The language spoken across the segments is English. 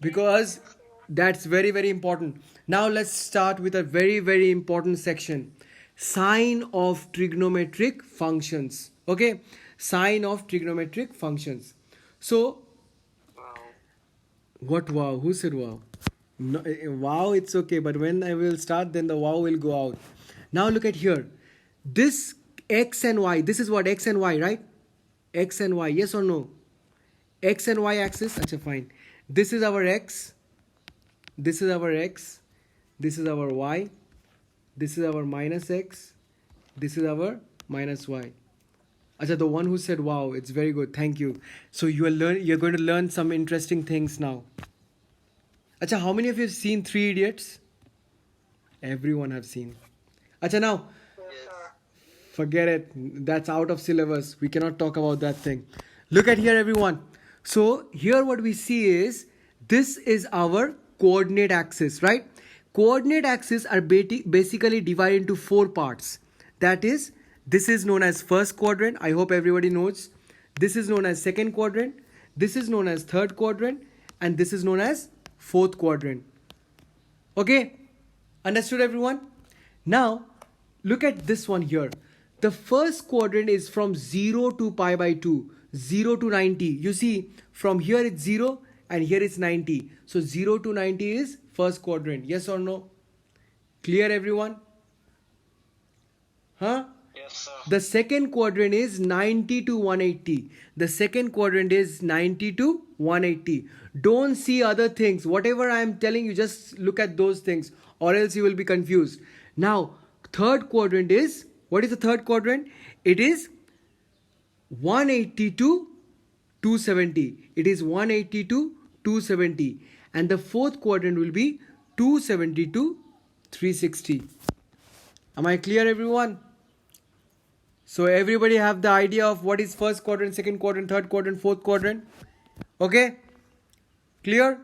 because that's very, very important. Now let's start with a very, very important section. Sign of trigonometric functions. Okay, sign of trigonometric functions. So what wow? Who said wow? No, wow, it's okay, but when I will start, then the wow will go out. Now look at here. This x and y, this is what x and y, right? X and y, yes or no? X and y axis, acha fine. This is our x, this is our x, this is our y, this is our minus x, this is our minus y. Acha, the one who said wow, it's very good, thank you. So you're going to learn some interesting things now. Acha, how many of you have seen Three Idiots? Everyone have seen. Acha, now forget it. That's out of syllabus. We cannot talk about that thing. Look at here, everyone. So here what we see is this is our coordinate axis, right? Coordinate axis are basically divided into four parts. That is, this is known as first quadrant. I hope everybody knows. This is known as second quadrant. This is known as third quadrant. And this is known as fourth quadrant. Okay? Understood, everyone? Now, look at this one here. The first quadrant is from 0 to pi by 2, 0 to 90. You see, from here it's 0 and here it's 90. So 0 to 90 is first quadrant. Yes or no? Clear, everyone? Huh? Yes, sir. The second quadrant is 90 to 180. The second quadrant is 90 to 180. Don't see other things. Whatever I am telling you, just look at those things or else you will be confused. Now, third quadrant is, what is the third quadrant? It is 180 to 270. It is 180 to 270. And the fourth quadrant will be 270 to 360. Am I clear, everyone? So everybody have the idea of what is first quadrant, second quadrant, third quadrant, fourth quadrant. Okay? Clear?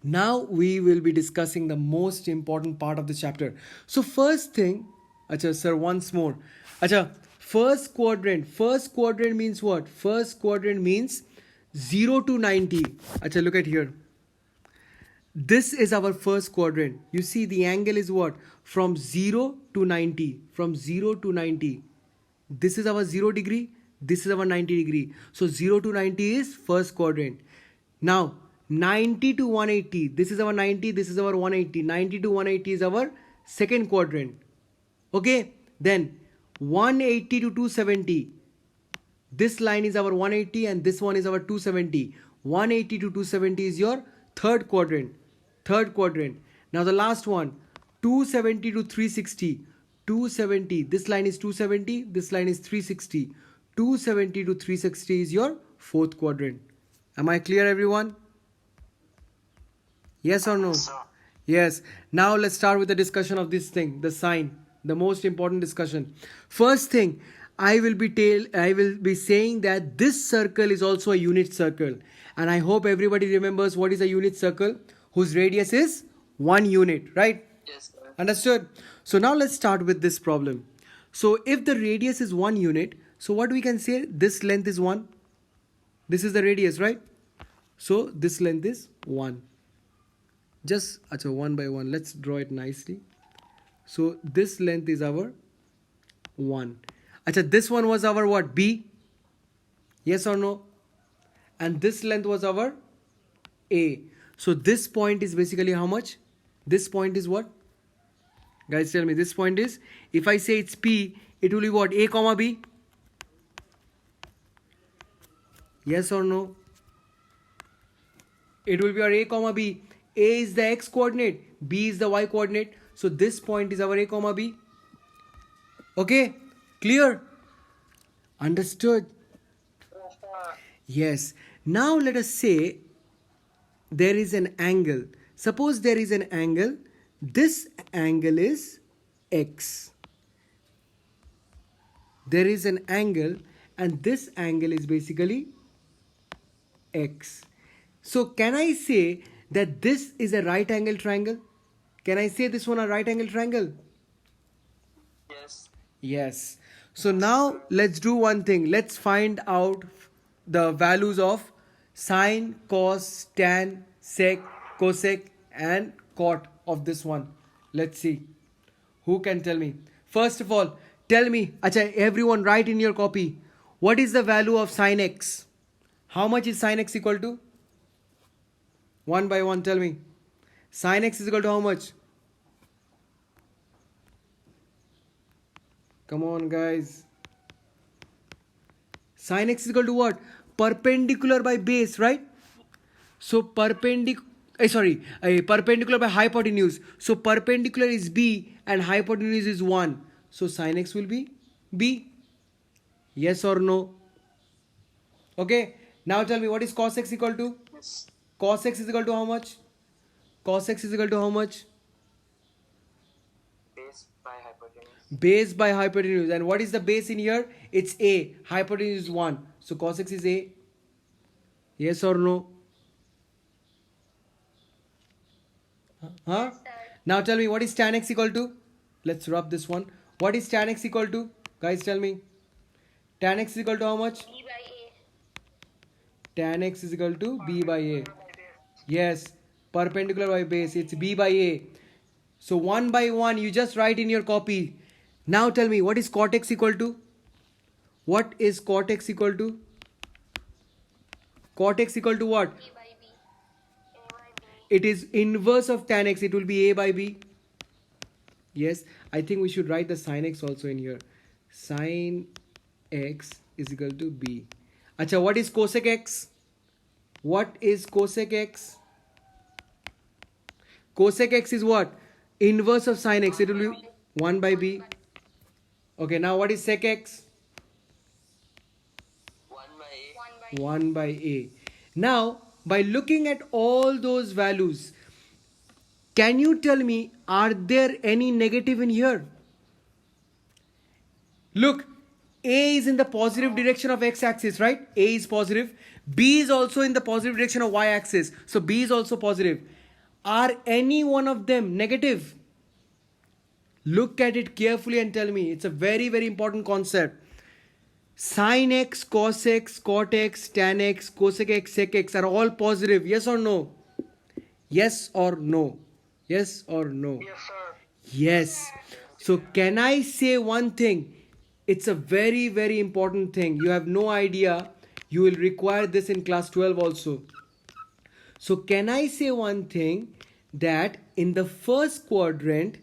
Now we will be discussing the most important part of the chapter. So first thing, acha sir, once more. Acha, first quadrant means what? First quadrant means 0 to 90. Acha, look at here. This is our first quadrant. You see the angle is what? From 0 to 90. From 0 to 90. This is our 0 degree. This is our 90 degree. So 0 to 90 is first quadrant. Now 90 to 180. This is our 90. This is our 180. 90 to 180 is our second quadrant. Okay. Then 180 to 270. This line is our 180 and this one is our 270. 180 to 270 is your third quadrant. Third quadrant. Now the last one, 270 to 360. 270. This line is 270. This line is 360. 270 to 360 is your fourth quadrant. Am I clear, everyone? Yes or no? Yes, sir. Yes. Now let's start with the discussion of this thing, the sign, the most important discussion. First thing, I will be saying that this circle is also a unit circle, and I hope everybody remembers what is a unit circle, whose radius is 1 unit, right? Yes, sir. Understood? So now let's start with this problem. So if the radius is 1 unit, so what we can say, this length is 1. This is the radius, right? So this length is 1. Just acha, one by one, let's draw it nicely. So this length is our 1. Acha, this one was our what? B? Yes or no? And this length was our A. So this point is basically how much? This point is what? Guys, tell me, this point is, if I say it's P, it will be what? A comma B? Yes or no? It will be our A comma B. A is the X coordinate, B is the Y coordinate. So this point is our A comma B. Okay, clear? Understood? Yes, sir. Yes. Now let us say there is an angle. Suppose there is an angle. This angle is X. There is an angle and this angle is basically X. So can I say that this is a right angle triangle? Can I say this one a right angle triangle? Yes. Yes. So now let's do one thing. Let's find out the values of sine, cos, tan, sec, cosec, and cot of this one. Let's see. Who can tell me? First of all, tell me, acha, everyone write in your copy. What is the value of sin x? How much is sin x equal to? One by one, tell me. Sin x is equal to how much? Come on, guys. Sin x is equal to what? Perpendicular by base, right? So perpendicular by hypotenuse. So perpendicular is b and hypotenuse is 1. So sin x will be b. Yes or no? Okay. Now tell me, what is cos x equal to? Yes. Cos x is equal to how much? Cos x is equal to how much? Base by hypotenuse. Base by hypotenuse. And what is the base in here? It's a. Hypotenuse is 1. So cos x is a. Yes or no? Huh? Now tell me, what is tan x equal to? Let's rub this one. What is tan x equal to? Guys, tell me. Tan x is equal to how much? B by A. Tan x is equal to b by a. Yes, perpendicular by base. It's b by a. So one by one, you just write in your copy. Now tell me, what is cot x equal to? What is cot x equal to? Cot x equal to what? A by B. A by B. It is inverse of tan x. It will be a by b. Yes, I think we should write the sin x also in here. Sin x is equal to b. Acha, what is cosec x? What is cosec x? Cosec x is what? Inverse of sin x. It will be 1 by b. Okay, now what is sec x? 1 by A. 1 by 1 by a. Now, by looking at all those values, can you tell me, are there any negative in here? Look, a is in the positive direction of x-axis, right? A is positive. B is also in the positive direction of y-axis. So B is also positive. Are any one of them negative? Look at it carefully and tell me. It's a very, very important concept. Sin x, cos x, cot x, tan x, cosec x, sec x are all positive. Yes or no? Yes or no? Yes or no? Yes, sir. Yes. So can I say one thing? It's a very, very important thing. You have no idea. You will require this in class 12 also. So can I say one thing, that in the first quadrant,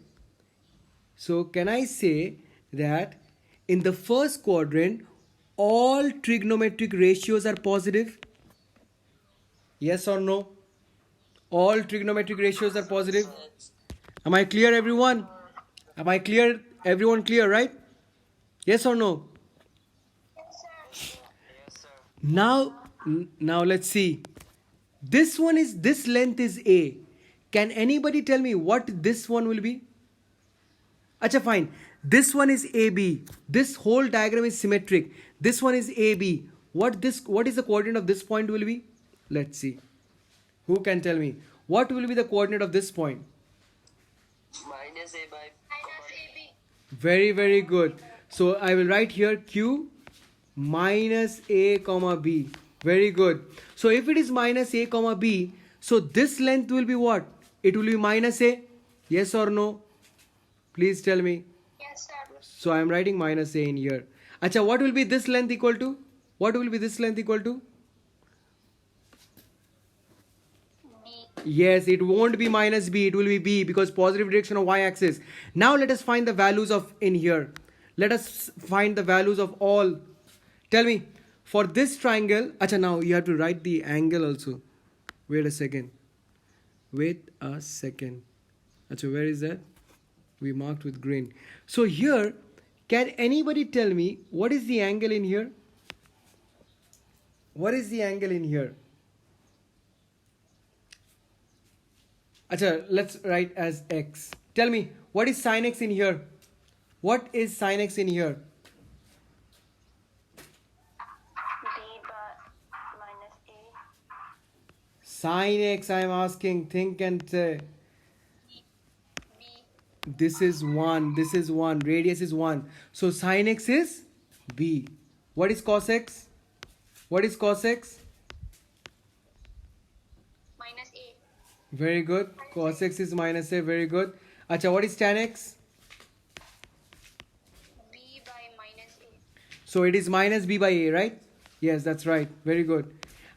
all trigonometric ratios are positive? Yes or no? All trigonometric ratios are positive? Am I clear, everyone? Am I clear? Everyone clear, right? Yes or no? Yes, sir. Now let's see. This length is A. Can anybody tell me what this one will be? Acha, fine. This one is AB. This whole diagram is symmetric. This one is AB. What is the coordinate of this point will be? Let's see. Who can tell me? What will be the coordinate of this point? Minus A by minus AB. Very, very good. So I will write here Q minus A comma B. Very good. So if it is minus A comma B, so this length will be what? It will be minus A. Yes or no? Please tell me. Yes, sir. So I am writing minus A in here. Acha, what will be this length equal to? What will be this length equal to? B. Yes, it won't be minus B, it will be B, because positive direction of y-axis. Now let us find the values of in here. Let us find the values of all. Tell me, for this triangle, acha, now you have to write the angle also. Wait a second. Acha, where is that? We marked with green. So here, can anybody tell me what is the angle in here? What is the angle in here? Acha, let's write as x. Tell me, what is sin x in here? What is sin x in here? B by minus A. Sin x, I am asking. Think and say. B. This is 1. This is 1. Radius is 1. So sin x is b. What is cos x? What is cos x? Minus minus A. Very good. Cos x is minus a. Very good. Acha, what is tan x? B by minus A. So it is minus b by a, right? Yes, that's right. Very good.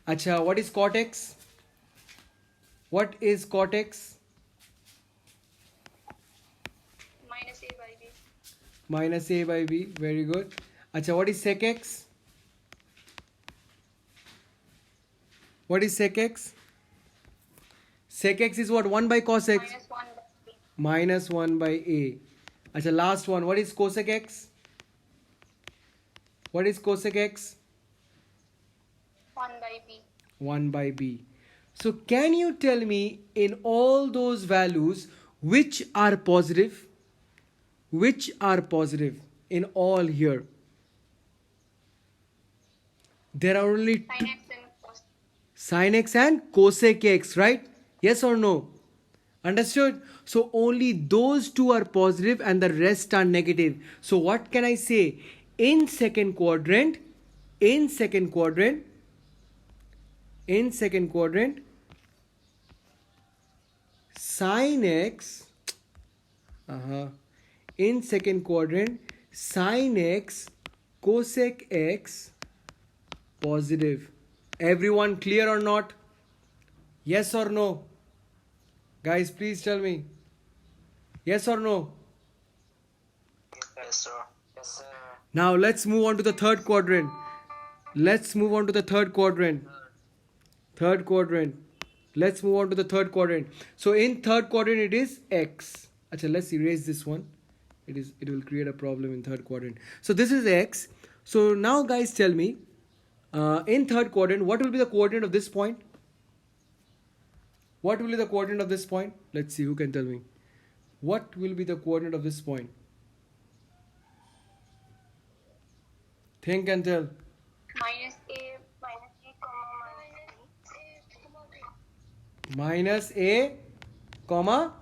Acha, what is cot x? What is cot x? Minus A by B. Minus a by b. Very good. Acha, what is sec x? What is sec x? Sec x is what? 1 by cos x. Minus 1 by B. Minus 1 by a. Acha, last one. What is cosec x? What is cosec x? 1 by B. 1 by b. So can you tell me in all those values which are positive? Which are positive in all here? There are only Sin x and cos. sin x and cosec x, right? Yes or no? Understood? So only those two are positive and the rest are negative. So what can I say? In second quadrant, sin x, in second quadrant, sin x, cosec x, positive. Everyone clear or not? Yes or no? Guys, please tell me. Yes or no? Yes, sir. Yes, sir. Now let's move on to the third quadrant. Let's move on to the third quadrant. Third quadrant. Let's move on to the third quadrant. So in third quadrant it is x. Achha, let's erase this one. It will create a problem in third quadrant. So this is x. So now guys tell me, in third quadrant, what will be the coordinate of this point? What will be the coordinate of this point? Let's see who can tell me. What will be the coordinate of this point? Think and tell. Minus A, comma, minus B. Minus a, comma.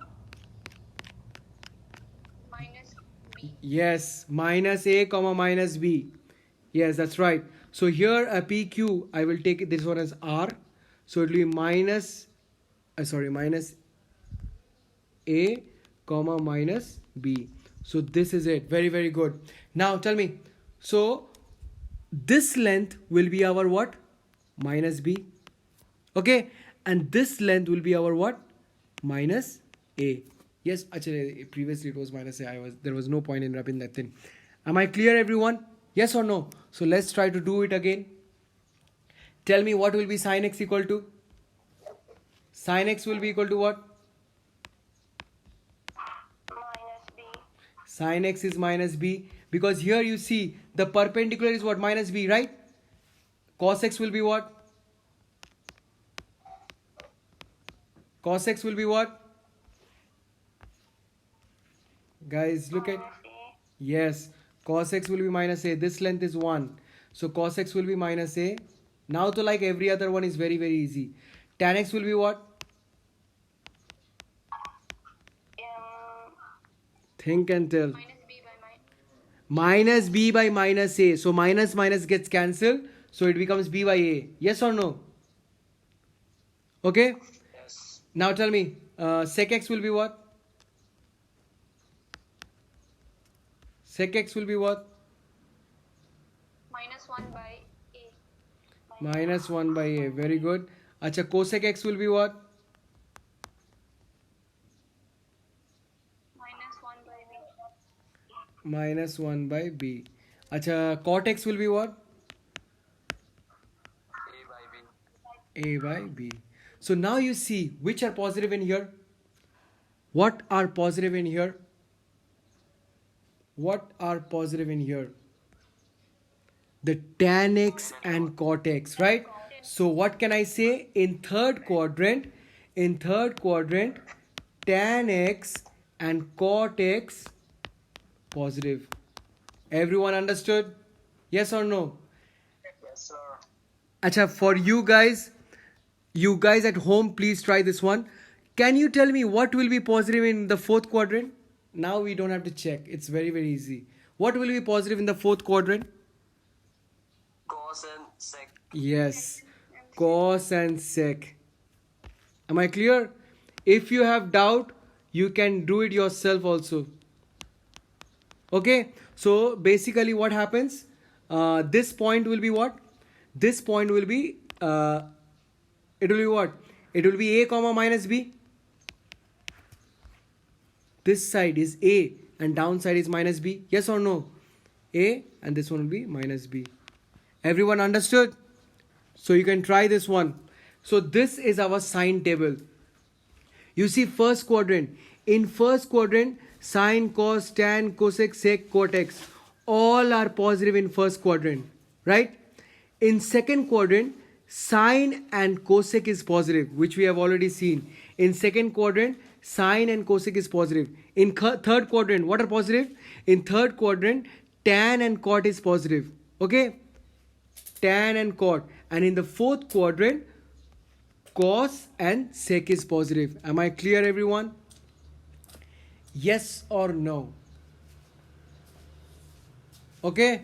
Minus B. Yes, minus a, comma, minus b. Yes, that's right. So here a PQ, I will take this one as R. So it will be minus a, comma, minus b. So this is it. Very, very good. Now tell me. So this length will be our what? Minus b. Okay. And this length will be our what? Minus a. Yes, actually previously it was minus a. There was no point in rubbing that thing. Am I clear, everyone? Yes or no? So let's try to do it again. Tell me what will be sin x equal to? Sin x will be equal to what? Minus B. Sin x is minus b, because here you see the perpendicular is what? Minus b, right? Cos x will be what? Cos x will be what? Guys, look at. Minus A. Yes, cos x will be minus a. This length is 1. So cos x will be minus a. Now to like every other one is very, very easy. Tan x will be what? Think and tell. Minus B by minus. Minus b by minus a. So minus minus gets cancelled. So it becomes b by a. Yes or no? Okay. Yes. Now tell me, sec x will be what? Sec x will be what? Minus 1 by A. Minus 1 by a. Very good. Acha, cosec x will be what? Minus 1 by B. Minus 1 by b. Acha, cot x will be what? A by B. A by b. So now you see which are positive in here. What are positive in here? What are positive in here? The tan x and cot x, right? So what can I say? In third quadrant, tan x and cot x positive. Everyone understood? Yes or no? Yes, sir. Acha, for you guys at home, please try this one. Can you tell me what will be positive in the fourth quadrant? Now we don't have to check. It's very, very easy. What will be positive in the fourth quadrant? Cos and sec. Yes, cos and sec. Am I clear? If you have doubt, you can do it yourself also. Okay, so basically what happens, this point will be what? This point will be it will be what? It will be a comma minus b. This side is a and downside is minus b. Yes or no? A and this one will be minus b. Everyone understood? So you can try this one. So this is our sine table. You see first quadrant. In first quadrant, sine, cos, tan, cosec, sec, cot x all are positive in first quadrant, right? In second quadrant, sine and cosec is positive, which we have already seen. In second quadrant, sine and cosec is positive. In third quadrant, what are positive? In third quadrant, tan and cot is positive. Okay? Tan and cot. And in the fourth quadrant, cos and sec is positive. Am I clear, everyone? Yes or no? Okay?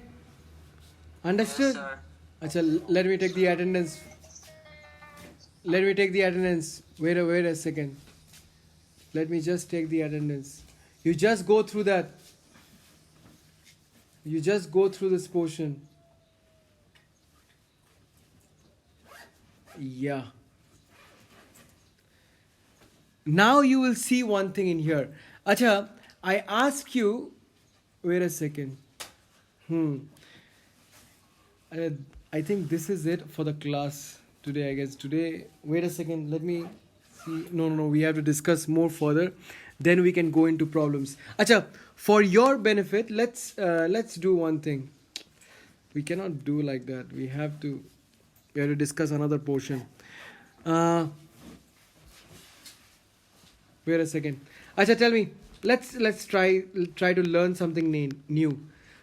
Understood? Yes, sir. Acha, let me take the attendance. Let me take the attendance. Wait a second. Let me just take the attendance. You just go through that. You just go through this portion. Yeah. Now you will see one thing in here. Acha, I ask you. Wait a second. I think this is it for the class today, I guess. Today, wait a second. Let me see. No. We have to discuss more further. Then we can go into problems. Acha, for your benefit, let's do one thing. We cannot do like that. We have to discuss another portion. Wait a second. Acha, tell me. Let's try to learn something new.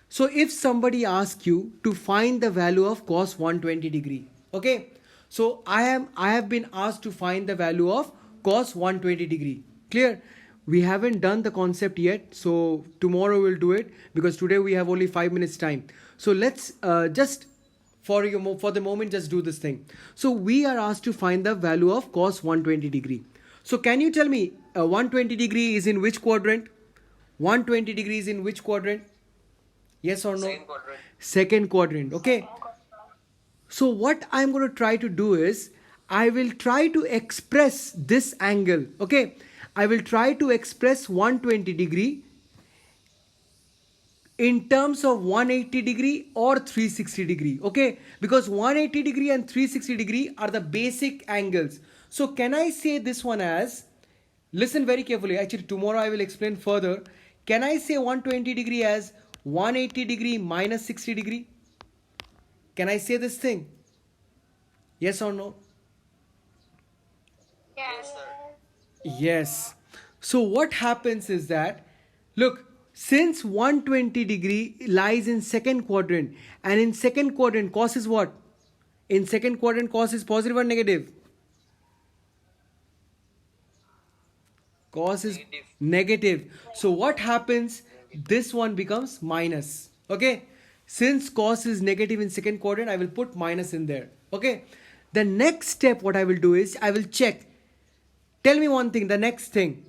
So if somebody asks you to find the value of cos 120 degree, okay? So I have been asked to find the value of cos 120 degree. Clear? We haven't done the concept yet, so tomorrow we'll do it because today we have only 5 minutes time. So let's just for the moment just do this thing. So we are asked to find the value of cos 120 degree. So can you tell me 120 degree is in which quadrant? 120 degrees in which quadrant? Yes or no? Second quadrant. Second quadrant. Okay. So what I'm going to try to do is I will try to express this angle. Okay. I will try to express 120 degree in terms of 180 degree or 360 degree. Okay. Because 180 degree and 360 degree are the basic angles. So can I say this one as, listen very carefully. Actually tomorrow I will explain further. Can I say 120 degree as 180 degree minus 60 degree? Can I say this thing? Yes or no? Yes. Sir. Yes. So what happens is that, look, since 120 degree lies in second quadrant, and in second quadrant cos is what? In second quadrant cos is positive or negative? Cos is negative. So what happens? This one becomes minus. Okay. Since cos is negative in second quadrant, I will put minus in there. Okay. The next step what I will do is I will check. Tell me one thing. The next thing.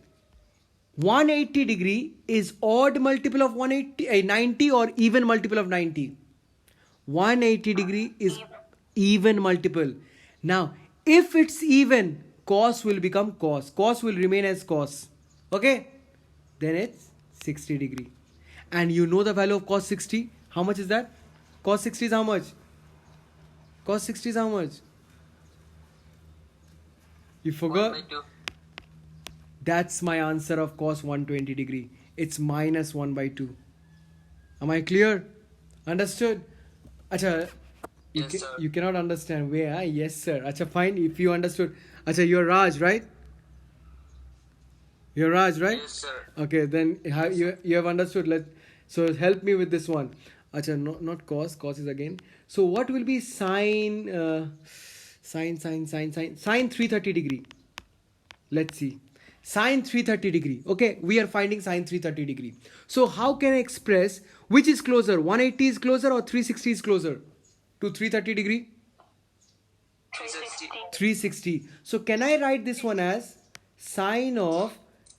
180 degree is odd multiple of 90 or even multiple of 90? 180 degree is even multiple. Now, if it's even, cos will become cos. Cos will remain as cos. Okay. Then it's 60 degree. And you know the value of cos 60? How much is that? Cos 60 is how much? Cos 60 is how much? You 1 forgot? by 2. That's my answer of cos 120 degree. It's minus 1 by 2. Am I clear? Understood? Acha, Yes, sir. you cannot understand. Where? Yes, sir. Acha, fine. If you understood. Acha, you're Raj, right? You're Raj, right? Yes, sir. Okay, then you have understood. So help me with this one. Acha, not cos. Cos is again. So what will be sine 330 degree? Let's see. Sine 330 degree. Okay, we are finding sine 330 degree. So how can I express which is closer? 180 is closer or 360 is closer to 330 degree? 360. 360. So can I write this one as sine of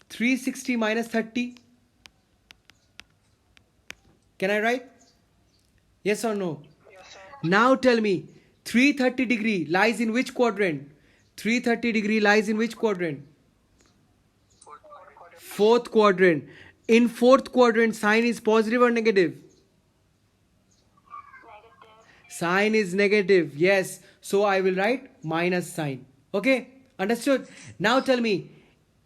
360 minus 30? Can I write? Yes or no? Yes, sir. Now tell me, 330 degree lies in which quadrant? 330 degree lies in which quadrant? Fourth quadrant. Fourth quadrant. In fourth quadrant, sine is positive or negative? Negative. Sine is negative. Yes. So I will write minus sign. Okay. Understood? Now tell me,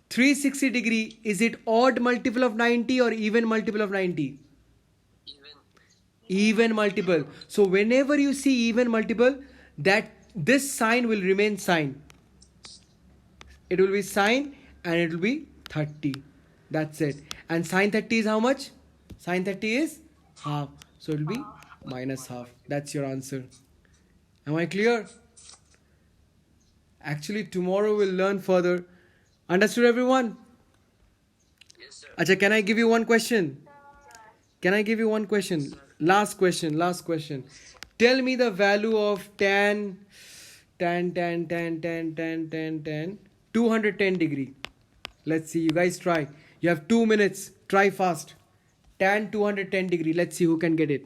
360 degree, is it odd multiple of 90 or even multiple of 90? Even. Even multiple. So whenever you see even multiple, that this sign will remain sine. It will be sine and it will be 30. That's it. And sine 30 is how much? Sine 30 is half. So it will be minus half. That's your answer. Am I clear? Actually, tomorrow we'll learn further. Understood, everyone? Yes, sir. Acha, can I give you one question? Can I give you one question? Last question, last question. Tell me the value of tan 210 degree. Let's see, you guys try. You have 2 minutes. Try fast. Tan 210 degree. Let's see who can get it.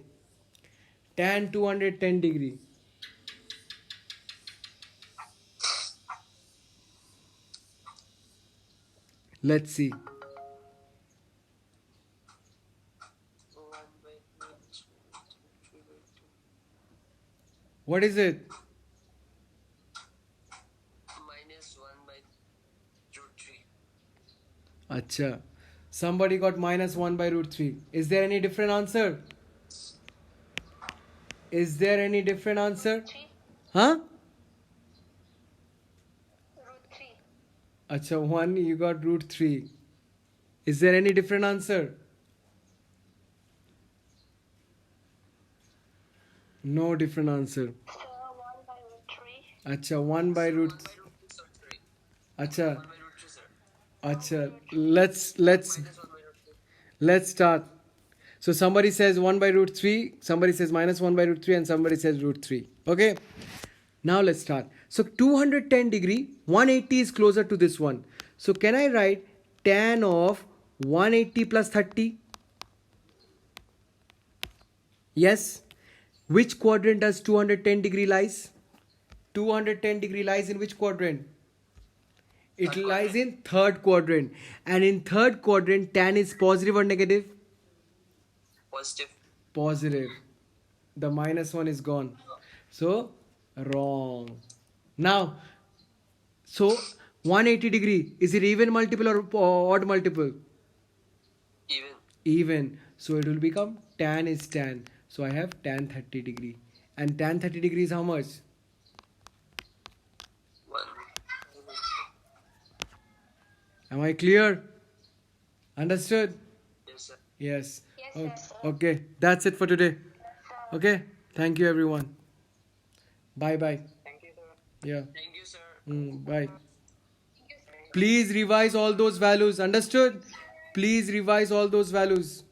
Tan 210 degree. Let's see. 1 by minus 3 by 2. What is it? Minus 1 by root 3. Acha. Somebody got minus 1 by root 3. Is there any different answer? Is there any different answer? 3. Huh? Root 3. Acha, 1 you got root 3. Is there any different answer? No different answer. Sir, 1 by root 3. Acha, 1 by root. 1 by root 3, sir. Sorry. Acha, 1 by root 3, sir. acha. Let's Minus 1 by root 3. let's start. So somebody says 1 by root 3, somebody says minus 1 by root 3, and somebody says root 3. Okay? Now let's start. So 210 degree, 180 is closer to this one. So can I write tan of 180 plus 30? Yes. Which quadrant does 210 degree lies? 210 degree lies in which quadrant? It lies in third quadrant. And in third quadrant, tan is positive or negative? Positive. Positive. The minus 1 is gone. So, wrong. Now, so 180 degree, is it even multiple or odd multiple? Even. Even. So it will become tan is tan. So I have tan 30 degree. And tan 30 degree is how much? 1. Am I clear? Understood? Yes, sir. Yes. Yes, O- sir. Okay. That's it for today. Yes, sir. Okay. Thank you, everyone. Bye bye. Thank you, sir. Yeah. Thank you, sir. Bye. Thank you, sir. Please revise all those values. Understood? Please revise all those values.